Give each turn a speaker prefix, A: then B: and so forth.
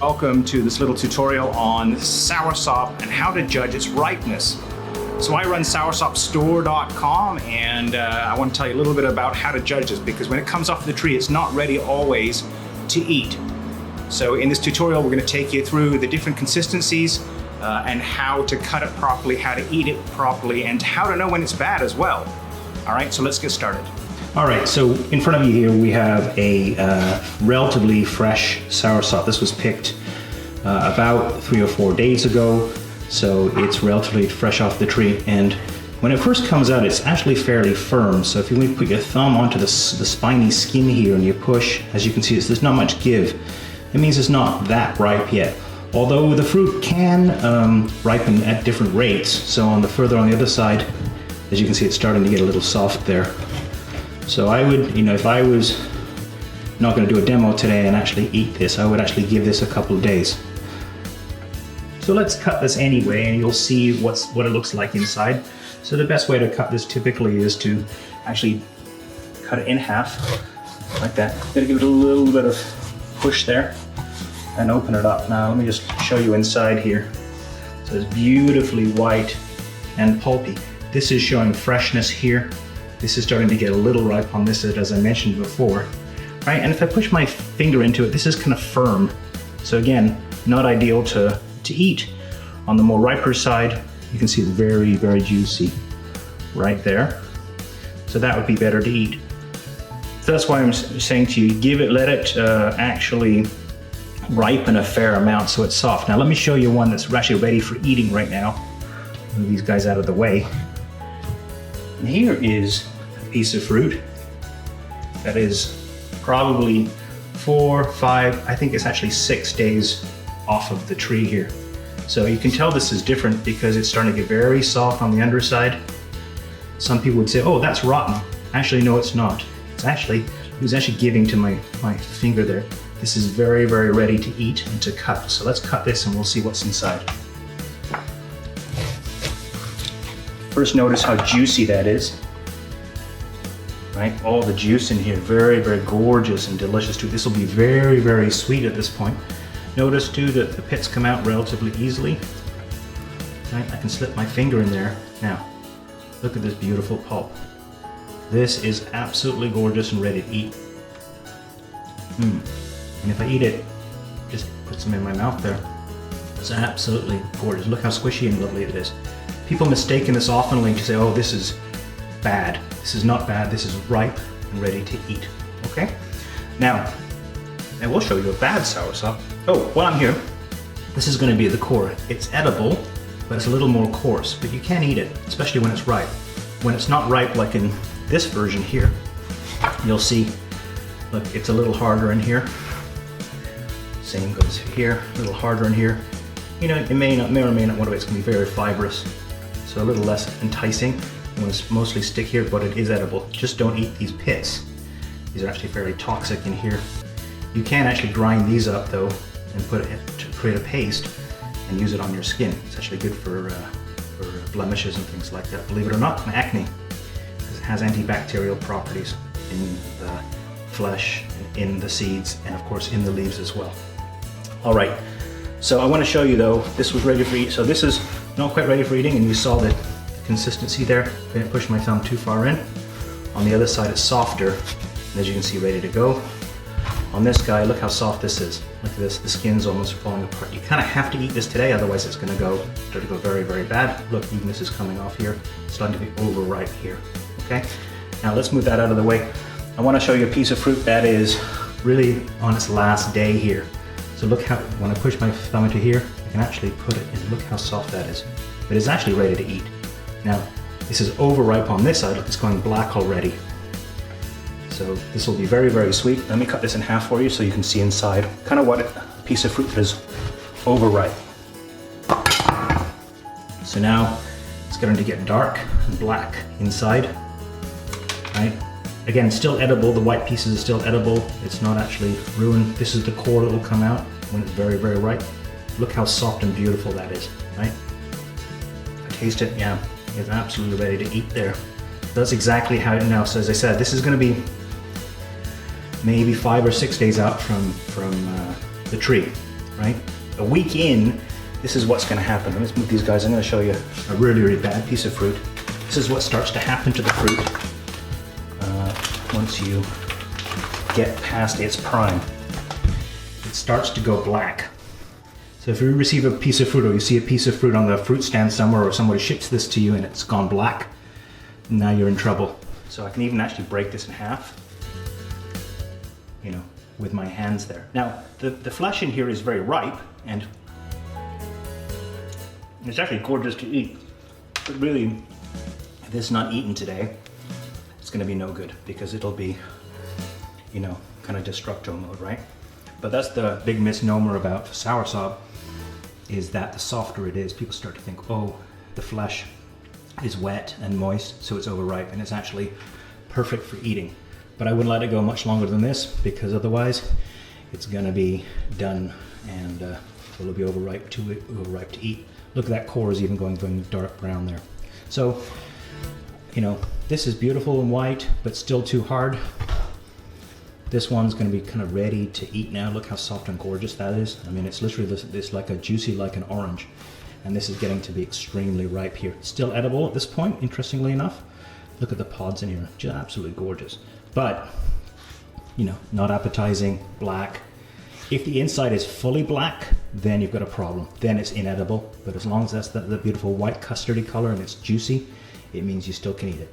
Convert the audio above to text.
A: Welcome to this little tutorial on soursop and how to judge its ripeness. So I run soursopstore.com and I want to tell you a little bit about how to judge this, because when it comes off the tree it's not ready always to eat. So in this tutorial we're going to take you through the different consistencies and how to cut it properly, how to eat it properly, and how to know when it's bad as well. Alright, so let's get started. Alright, so in front of you here we have a relatively fresh soursop. This was picked about 3 or 4 days ago, so it's relatively fresh off the tree, and when it first comes out it's actually fairly firm. So if you put your thumb onto the spiny skin here and you push, as you can see, there's not much give. It means it's not that ripe yet. Although the fruit can ripen at different rates. So further on the other side, as you can see, it's starting to get a little soft there. So I would, if I was not going to do a demo today and actually eat this, I would actually give this a couple of days. So let's cut this anyway, and you'll see what it looks like inside. So the best way to cut this typically is to actually cut it in half, like that. Gotta give it a little bit of push there, and open it up. Now let me just show you inside here. So it's beautifully white and pulpy. This is showing freshness here. This is starting to get a little ripe on this, as I mentioned before. Right, and if I push my finger into it, this is kind of firm. So again, not ideal to eat. On the more riper side, you can see it's very, very juicy right there. So that would be better to eat. So that's why I'm saying to you, let it actually ripen a fair amount so it's soft. Now let me show you one that's actually ready for eating right now. Move these guys out of the way. And here is a piece of fruit that is probably 4, 5, I think it's actually 6 days off of the tree here. So you can tell this is different because it's starting to get very soft on the underside. Some people would say, oh, that's rotten. Actually, no, it's not. It was actually giving to my finger there. This is very, very ready to eat and to cut. So let's cut this and we'll see what's inside. First, notice how juicy that is. Right, all the juice in here, very, very gorgeous and delicious too. This will be very, very sweet at this point. Notice too that the pits come out relatively easily. Right, I can slip my finger in there. Now, look at this beautiful pulp. This is absolutely gorgeous and ready to eat. And if I eat it, just put some in my mouth there. It's absolutely gorgeous. Look how squishy and lovely it is. People mistaken this often to say, oh, this is bad. This is not bad, this is ripe and ready to eat, okay? Now, I will show you a bad soursop. Oh, while I'm here, this is gonna be the core. It's edible, but it's a little more coarse, but you can eat it, especially when it's ripe. When it's not ripe, like in this version here, you'll see, look, it's a little harder in here. Same goes here, a little harder in here. It may or may not want to, it's gonna be very fibrous, so a little less enticing. It will mostly stick here, but it is edible. Just don't eat these pits. These are actually fairly toxic in here. You can actually grind these up though and put it to create a paste and use it on your skin. It's actually good for blemishes and things like that. Believe it or not, and acne, because it has antibacterial properties in the flesh, in the seeds, and of course in the leaves as well. All right, so I want to show you though, this was ready for eat. So this is not quite ready for eating, and you saw the consistency there. I didn't push my thumb too far in. On the other side it's softer, and as you can see, ready to go. On this guy, look how soft this is. Look at this, the skin's almost falling apart. You kind of have to eat this today, otherwise it's going to start to go very, very bad. Look, even this is coming off here. It's starting to be overripe here, okay? Now let's move that out of the way. I want to show you a piece of fruit that is really on its last day here. So look how, when I push my thumb into here, I can actually put it in. Look how soft that is. But it's actually ready to eat. Now, this is overripe on this side. Look, it's going black already. So this will be very, very sweet. Let me cut this in half for you so you can see inside kind of what a piece of fruit that is overripe. So now it's going to get dark and black inside, right? Again, still edible. The white pieces are still edible. It's not actually ruined. This is the core that will come out when it's very, very ripe. Look how soft and beautiful that is, right? I taste it, yeah. It's absolutely ready to eat there. That's exactly how it now. So as I said, this is going to be maybe 5 or 6 days out from the tree. right? A week in, this is what's gonna happen. Let's move these guys. I'm gonna show you a really, really bad piece of fruit. This is what starts to happen to the fruit once you get past its prime. It starts to go black. So if you receive a piece of fruit or you see a piece of fruit on the fruit stand somewhere or somebody ships this to you and it's gone black, now you're in trouble. So I can even actually break this in half, you know, with my hands there. Now, the flesh in here is very ripe and it's actually gorgeous to eat. But really, if this is not eaten today, it's gonna be no good because it'll be, you know, kind of destructo mode, right? But that's the big misnomer about soursop, is that the softer it is, people start to think, oh, the flesh is wet and moist, so it's overripe, and it's actually perfect for eating. But I wouldn't let it go much longer than this, because otherwise it's gonna be done and it'll be overripe to eat. Look, that core is even going dark brown there. So, you know, this is beautiful and white, but still too hard. This one's going to be kind of ready to eat now. Look how soft and gorgeous that is. I mean, it's literally this like a juicy, like an orange. And this is getting to be extremely ripe here. Still edible at this point, interestingly enough. Look at the pods in here, just absolutely gorgeous. But, you know, not appetizing, black. If the inside is fully black, then you've got a problem. Then it's inedible. But as long as that's the beautiful white custardy color and it's juicy, it means you still can eat it.